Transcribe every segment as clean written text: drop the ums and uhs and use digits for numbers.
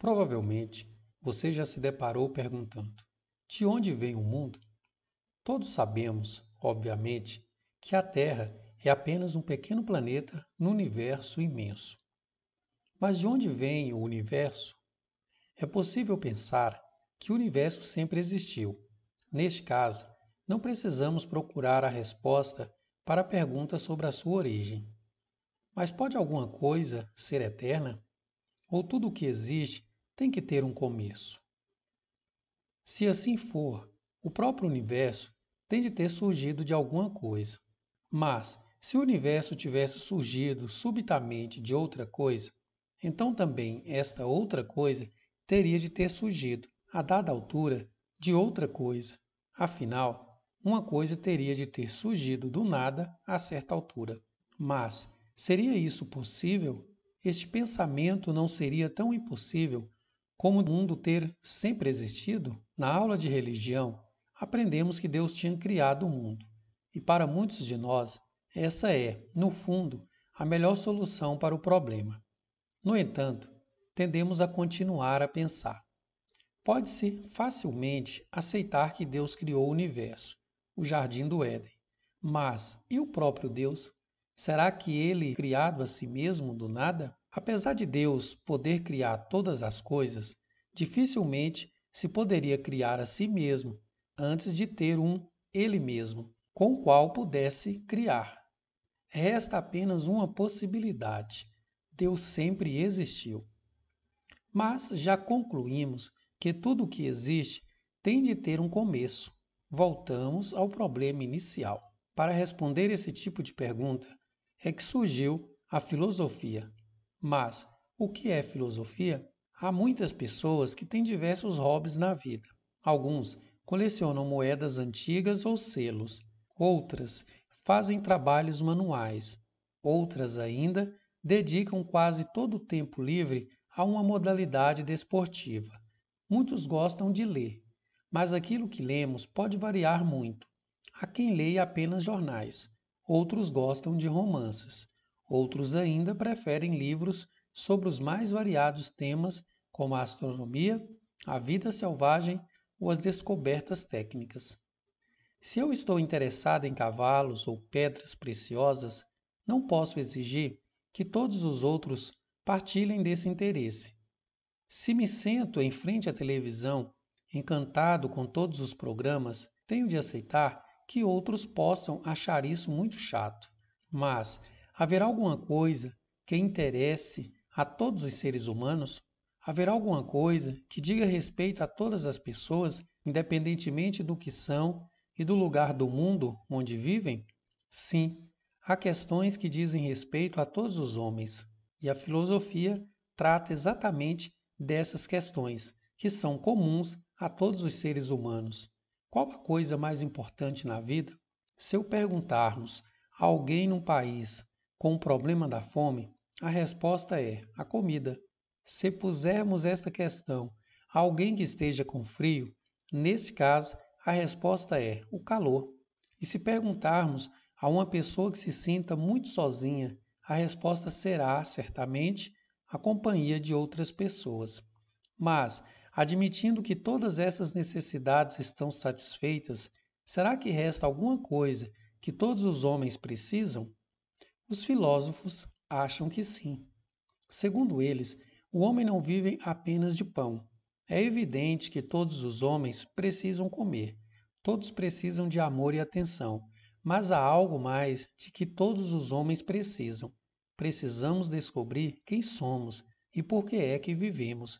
Provavelmente você já se deparou perguntando: de onde vem o mundo? Todos sabemos, obviamente, que a Terra é apenas um pequeno planeta no universo imenso. Mas de onde vem o universo? É possível pensar que o universo sempre existiu. Neste caso, não precisamos procurar a resposta para a pergunta sobre a sua origem. Mas pode alguma coisa ser eterna? Ou tudo o que existe tem que ter um começo? Se assim for, o próprio universo tem de ter surgido de alguma coisa. Mas, se o universo tivesse surgido subitamente de outra coisa, então também esta outra coisa teria de ter surgido, a dada altura, de outra coisa. Afinal, uma coisa teria de ter surgido do nada a certa altura. Mas, seria isso possível? Este pensamento não seria tão impossível como o mundo ter sempre existido? Na aula de religião, aprendemos que Deus tinha criado o mundo. E para muitos de nós, essa é, no fundo, a melhor solução para o problema. No entanto, tendemos a continuar a pensar. Pode-se facilmente aceitar que Deus criou o universo, o jardim do Éden. Mas e o próprio Deus? Será que ele criado a si mesmo do nada? Apesar de Deus poder criar todas as coisas, dificilmente se poderia criar a si mesmo antes de ter um ele mesmo, com o qual pudesse criar. Resta apenas uma possibilidade: Deus sempre existiu. Mas já concluímos que tudo o que existe tem de ter um começo. Voltamos ao problema inicial. Para responder esse tipo de pergunta é que surgiu a filosofia. Mas o que é filosofia? Há muitas pessoas que têm diversos hobbies na vida. Alguns colecionam moedas antigas ou selos, outras fazem trabalhos manuais, outras ainda dedicam quase todo o tempo livre a uma modalidade desportiva. Muitos gostam de ler, mas aquilo que lemos pode variar muito. Há quem leia apenas jornais, outros gostam de romances, outros ainda preferem livros sobre os mais variados temas, como a astronomia, a vida selvagem ou as descobertas técnicas. Se eu estou interessado em cavalos ou pedras preciosas, não posso exigir que todos os outros partilhem desse interesse. Se me sento em frente à televisão, encantado com todos os programas, tenho de aceitar que outros possam achar isso muito chato. Mas haverá alguma coisa que interesse a todos os seres humanos? Haverá alguma coisa que diga respeito a todas as pessoas, independentemente do que são e do lugar do mundo onde vivem? Sim, há questões que dizem respeito a todos os homens, e a filosofia trata exatamente dessas questões, que são comuns a todos os seres humanos. Qual a coisa mais importante na vida? Se eu perguntarmos a alguém num país com o problema da fome, a resposta é a comida. Se pusermos esta questão a alguém que esteja com frio, neste caso, a resposta é o calor. E se perguntarmos a uma pessoa que se sinta muito sozinha, a resposta será, certamente, a companhia de outras pessoas. Mas, admitindo que todas essas necessidades estão satisfeitas, será que resta alguma coisa que todos os homens precisam? Os filósofos acham que sim. Segundo eles, o homem não vive apenas de pão. É evidente que todos os homens precisam comer, todos precisam de amor e atenção, mas há algo mais de que todos os homens precisam. Precisamos descobrir quem somos e por que é que vivemos.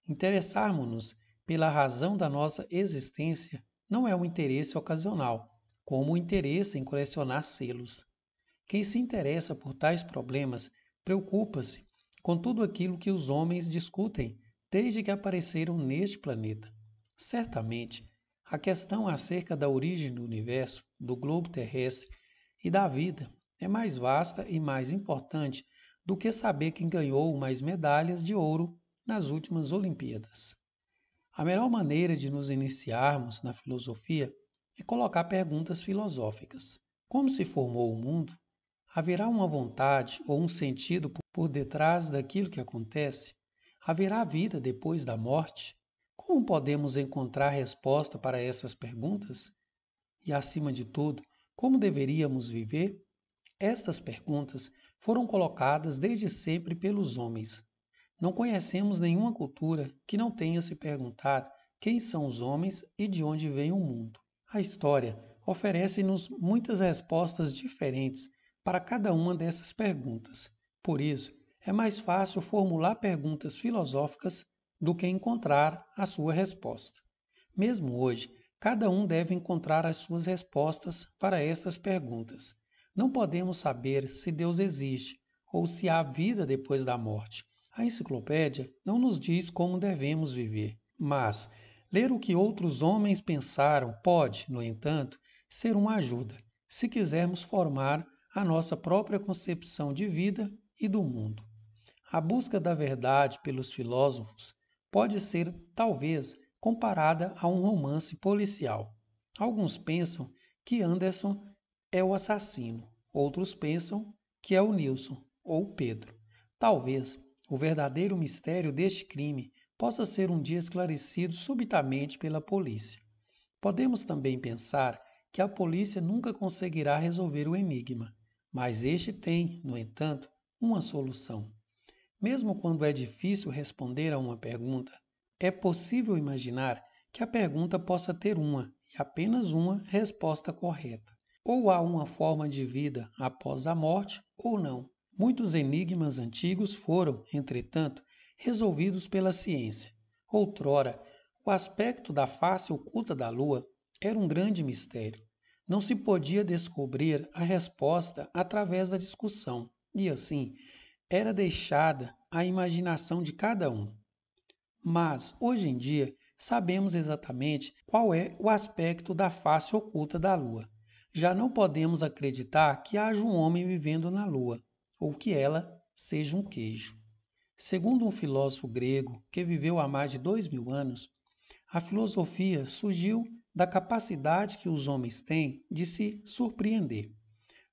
Interessarmos-nos pela razão da nossa existência não é um interesse ocasional, como o interesse em colecionar selos. Quem se interessa por tais problemas preocupa-se com tudo aquilo que os homens discutem desde que apareceram neste planeta. Certamente, a questão acerca da origem do universo, do globo terrestre e da vida é mais vasta e mais importante do que saber quem ganhou mais medalhas de ouro nas últimas Olimpíadas. A melhor maneira de nos iniciarmos na filosofia é colocar perguntas filosóficas. Como se formou o mundo? Haverá uma vontade ou um sentido por detrás daquilo que acontece? Haverá vida depois da morte? Como podemos encontrar resposta para essas perguntas? E, acima de tudo, como deveríamos viver? Estas perguntas foram colocadas desde sempre pelos homens. Não conhecemos nenhuma cultura que não tenha se perguntado quem são os homens e de onde vem o mundo. A história oferece-nos muitas respostas diferentes para cada uma dessas perguntas. Por isso, é mais fácil formular perguntas filosóficas do que encontrar a sua resposta. Mesmo hoje, cada um deve encontrar as suas respostas para estas perguntas. Não podemos saber se Deus existe ou se há vida depois da morte. A enciclopédia não nos diz como devemos viver, mas ler o que outros homens pensaram pode, no entanto, ser uma ajuda, se quisermos formar a nossa própria concepção de vida e do mundo. A busca da verdade pelos filósofos pode ser, talvez, comparada a um romance policial. Alguns pensam que Anderson é o assassino, outros pensam que é o Nilson ou o Pedro. Talvez o verdadeiro mistério deste crime possa ser um dia esclarecido subitamente pela polícia. Podemos também pensar que a polícia nunca conseguirá resolver o enigma, mas este tem, no entanto, uma solução. Mesmo quando é difícil responder a uma pergunta, é possível imaginar que a pergunta possa ter uma, e apenas uma, resposta correta. Ou há uma forma de vida após a morte, ou não. Muitos enigmas antigos foram, entretanto, resolvidos pela ciência. Outrora, o aspecto da face oculta da Lua era um grande mistério. Não se podia descobrir a resposta através da discussão, e assim, era deixada à imaginação de cada um. Mas, hoje em dia, sabemos exatamente qual é o aspecto da face oculta da Lua. Já não podemos acreditar que haja um homem vivendo na Lua, ou que ela seja um queijo. Segundo um filósofo grego que viveu há mais de 2000 anos, a filosofia surgiu da capacidade que os homens têm de se surpreender.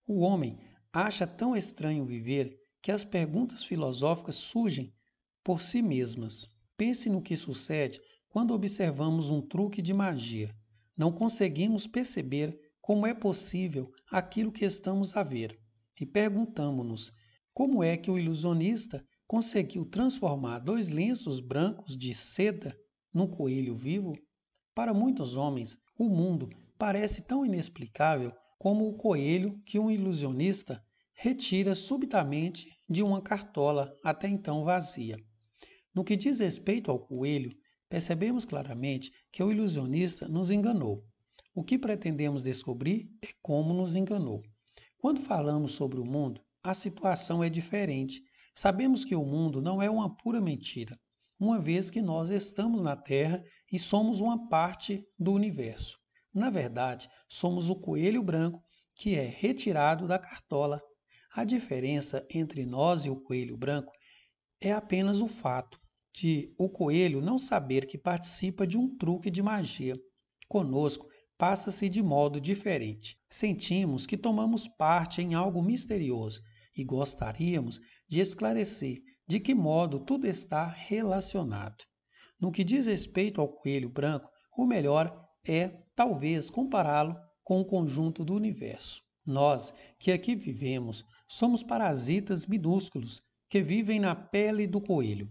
O homem acha tão estranho viver que as perguntas filosóficas surgem por si mesmas. Pense no que sucede quando observamos um truque de magia. Não conseguimos perceber como é possível aquilo que estamos a ver. E perguntamos-nos como é que o ilusionista conseguiu transformar 2 lenços brancos de seda num coelho vivo? Para muitos homens, o mundo parece tão inexplicável como o coelho que um ilusionista retira subitamente de uma cartola até então vazia. No que diz respeito ao coelho, percebemos claramente que o ilusionista nos enganou. O que pretendemos descobrir é como nos enganou. Quando falamos sobre o mundo, a situação é diferente. Sabemos que o mundo não é uma pura mentira, uma vez que nós estamos na Terra e somos uma parte do universo. Na verdade, somos o coelho branco que é retirado da cartola. A diferença entre nós e o coelho branco é apenas o fato de o coelho não saber que participa de um truque de magia. Conosco, passa-se de modo diferente. Sentimos que tomamos parte em algo misterioso e gostaríamos de esclarecer de que modo tudo está relacionado. No que diz respeito ao coelho branco, o melhor é, talvez, compará-lo com o conjunto do universo. Nós, que aqui vivemos, somos parasitas minúsculos que vivem na pele do coelho.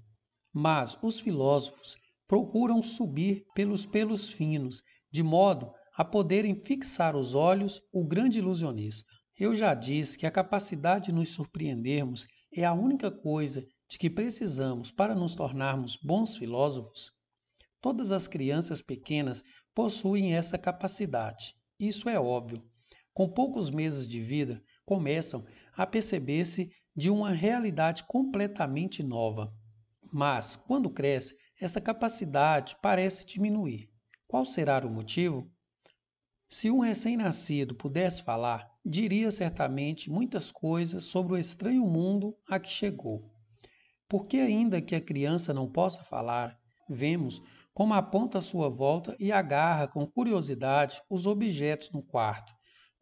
Mas os filósofos procuram subir pelos pelos finos, de modo a poderem fixar os olhos o grande ilusionista. Eu já disse que a capacidade de nos surpreendermos é a única coisa de que precisamos para nos tornarmos bons filósofos. Todas as crianças pequenas possuem essa capacidade. Isso é óbvio. Com poucos meses de vida, começam a perceber-se de uma realidade completamente nova. Mas, quando cresce, essa capacidade parece diminuir. Qual será o motivo? Se um recém-nascido pudesse falar, diria certamente muitas coisas sobre o estranho mundo a que chegou. Porque, ainda que a criança não possa falar, vemos como aponta à sua volta e agarra com curiosidade os objetos no quarto.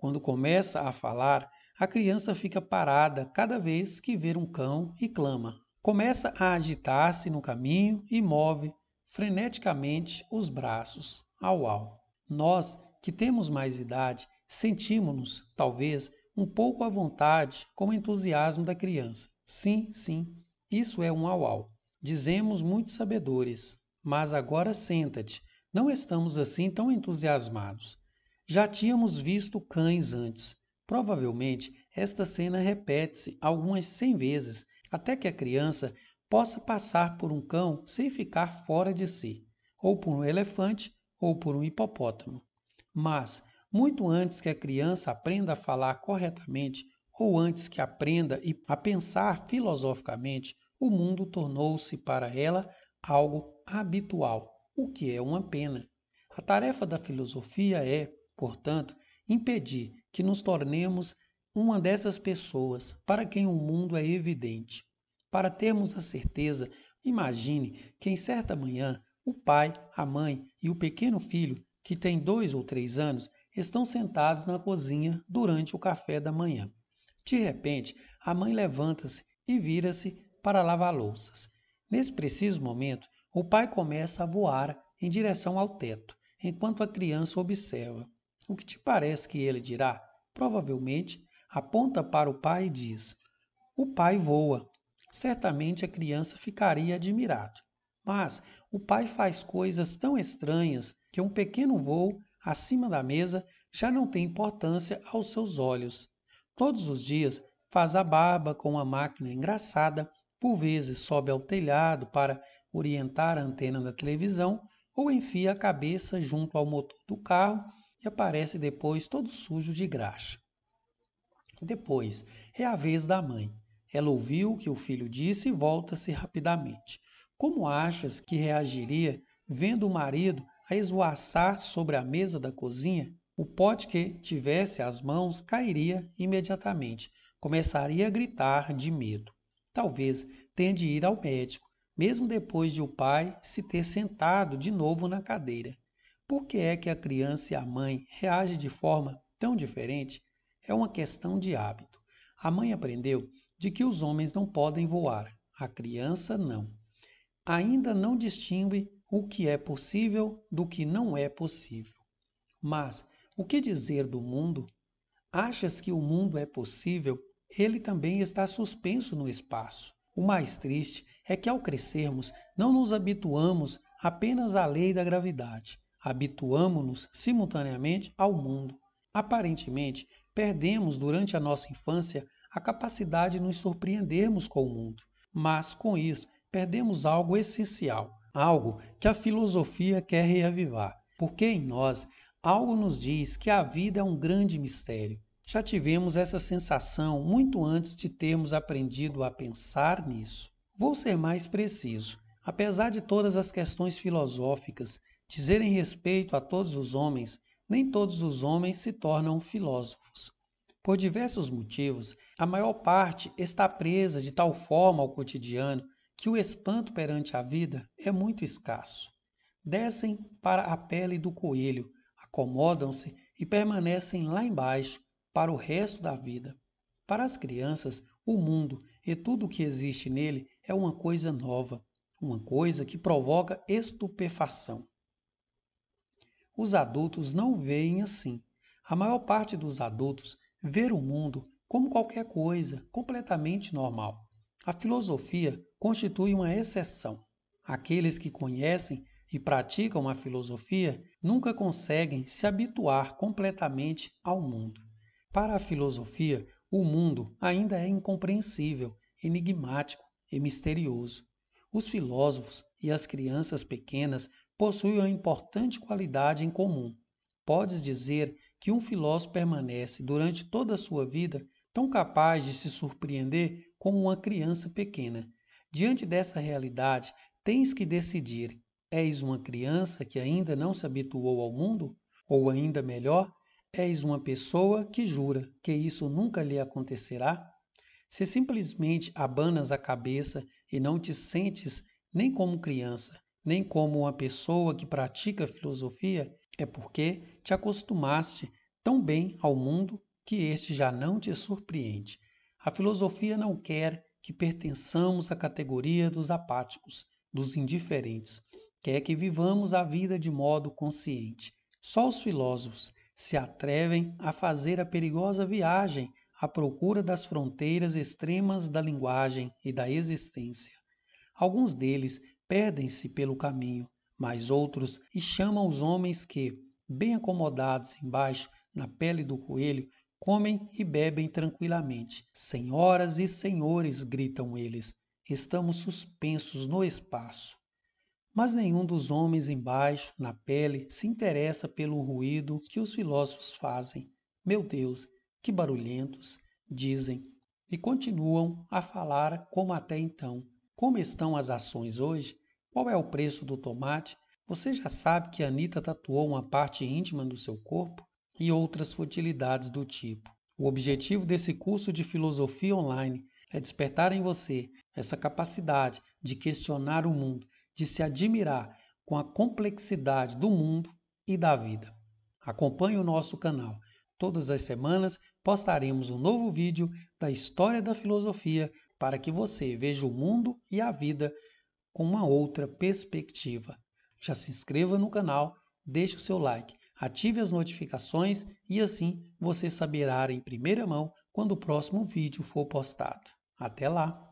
Quando começa a falar, a criança fica parada cada vez que vê um cão e clama: Começa a agitar-se no caminho e move freneticamente os braços. Au, au. Nós, que temos mais idade, sentimos-nos, talvez, um pouco à vontade com o entusiasmo da criança. Sim, sim, isso é um au-au. Dizemos muito sabedores, mas agora senta-te. Não estamos assim tão entusiasmados. Já tínhamos visto cães antes. Provavelmente, esta cena repete-se algumas 100 vezes, até que a criança possa passar por um cão sem ficar fora de si, ou por um elefante, ou por um hipopótamo. Mas, muito antes que a criança aprenda a falar corretamente, ou antes que aprenda a pensar filosoficamente, o mundo tornou-se para ela algo habitual, o que é uma pena. A tarefa da filosofia é, portanto, impedir que nos tornemos uma dessas pessoas para quem o mundo é evidente. Para termos a certeza, imagine que em certa manhã o pai, a mãe e o pequeno filho, que tem 2 ou 3 anos, estão sentados na cozinha durante o café da manhã. De repente, a mãe levanta-se e vira-se para lavar louças. Nesse preciso momento, o pai começa a voar em direção ao teto, enquanto a criança observa. O que te parece que ele dirá? Provavelmente aponta para o pai e diz: O pai voa. Certamente a criança ficaria admirado. Mas o pai faz coisas tão estranhas que um pequeno voo acima da mesa já não tem importância aos seus olhos. Todos os dias faz a barba com uma máquina engraçada, por vezes sobe ao telhado para orientar a antena da televisão ou enfia a cabeça junto ao motor do carro e aparece depois todo sujo de graxa. Depois é a vez da mãe. Ela ouviu o que o filho disse e volta-se rapidamente. Como achas que reagiria vendo o marido a esvoaçar sobre a mesa da cozinha? O pote que tivesse às mãos cairia imediatamente. Começaria a gritar de medo. Talvez tenha de ir ao médico, mesmo depois de o pai se ter sentado de novo na cadeira. Por que é que a criança e a mãe reagem de forma tão diferente? É uma questão de hábito. A mãe aprendeu de que os homens não podem voar, a criança não. Ainda não distingue o que é possível do que não é possível. Mas o que dizer do mundo? Achas que o mundo é possível? Ele também está suspenso no espaço. O mais triste é que, ao crescermos, não nos habituamos apenas à lei da gravidade, habituamo-nos simultaneamente ao mundo. Aparentemente, perdemos durante a nossa infância a capacidade de nos surpreendermos com o mundo, mas com isso perdemos algo essencial, algo que a filosofia quer reavivar, porque em nós algo nos diz que a vida é um grande mistério. Já tivemos essa sensação muito antes de termos aprendido a pensar nisso. Vou ser mais preciso. Apesar de todas as questões filosóficas dizerem respeito a todos os homens, nem todos os homens se tornam filósofos. Por diversos motivos, a maior parte está presa de tal forma ao cotidiano que o espanto perante a vida é muito escasso. Descem para a pele do coelho, acomodam-se e permanecem lá embaixo para o resto da vida. Para as crianças, o mundo e tudo o que existe nele é uma coisa nova, uma coisa que provoca estupefação. Os adultos não veem assim. A maior parte dos adultos vê o mundo como qualquer coisa, completamente normal. A filosofia constitui uma exceção. Aqueles que conhecem e praticam a filosofia nunca conseguem se habituar completamente ao mundo. Para a filosofia, o mundo ainda é incompreensível, enigmático e misterioso. Os filósofos e as crianças pequenas possuem uma importante qualidade em comum. Podes dizer que um filósofo permanece durante toda a sua vida tão capaz de se surpreender como uma criança pequena. Diante dessa realidade, tens que decidir: és uma criança que ainda não se habituou ao mundo? Ou ainda melhor, és uma pessoa que jura que isso nunca lhe acontecerá? Se simplesmente abanas a cabeça e não te sentes nem como criança, nem como uma pessoa que pratica filosofia, é porque te acostumaste tão bem ao mundo que este já não te surpreende. A filosofia não quer que pertençamos à categoria dos apáticos, dos indiferentes. Quer que vivamos a vida de modo consciente. Só os filósofos se atrevem a fazer a perigosa viagem à procura das fronteiras extremas da linguagem e da existência. Alguns deles perdem-se pelo caminho, mas outros e chamam os homens que, bem acomodados embaixo, na pele do coelho, comem e bebem tranquilamente. Senhoras e senhores, gritam eles, estamos suspensos no espaço. Mas nenhum dos homens embaixo, na pele, se interessa pelo ruído que os filósofos fazem. Meu Deus, que barulhentos, dizem, e continuam a falar como até então. Como estão as ações hoje? Qual é o preço do tomate? Você já sabe que a Anitta tatuou uma parte íntima do seu corpo? E outras futilidades do tipo. O objetivo desse curso de filosofia online é despertar em você essa capacidade de questionar o mundo, de se admirar com a complexidade do mundo e da vida. Acompanhe o nosso canal. Todas as semanas postaremos um novo vídeo da história da filosofia para que você veja o mundo e a vida com uma outra perspectiva. Já se inscreva no canal, deixe o seu like, ative as notificações e assim você saberá em primeira mão quando o próximo vídeo for postado. Até lá!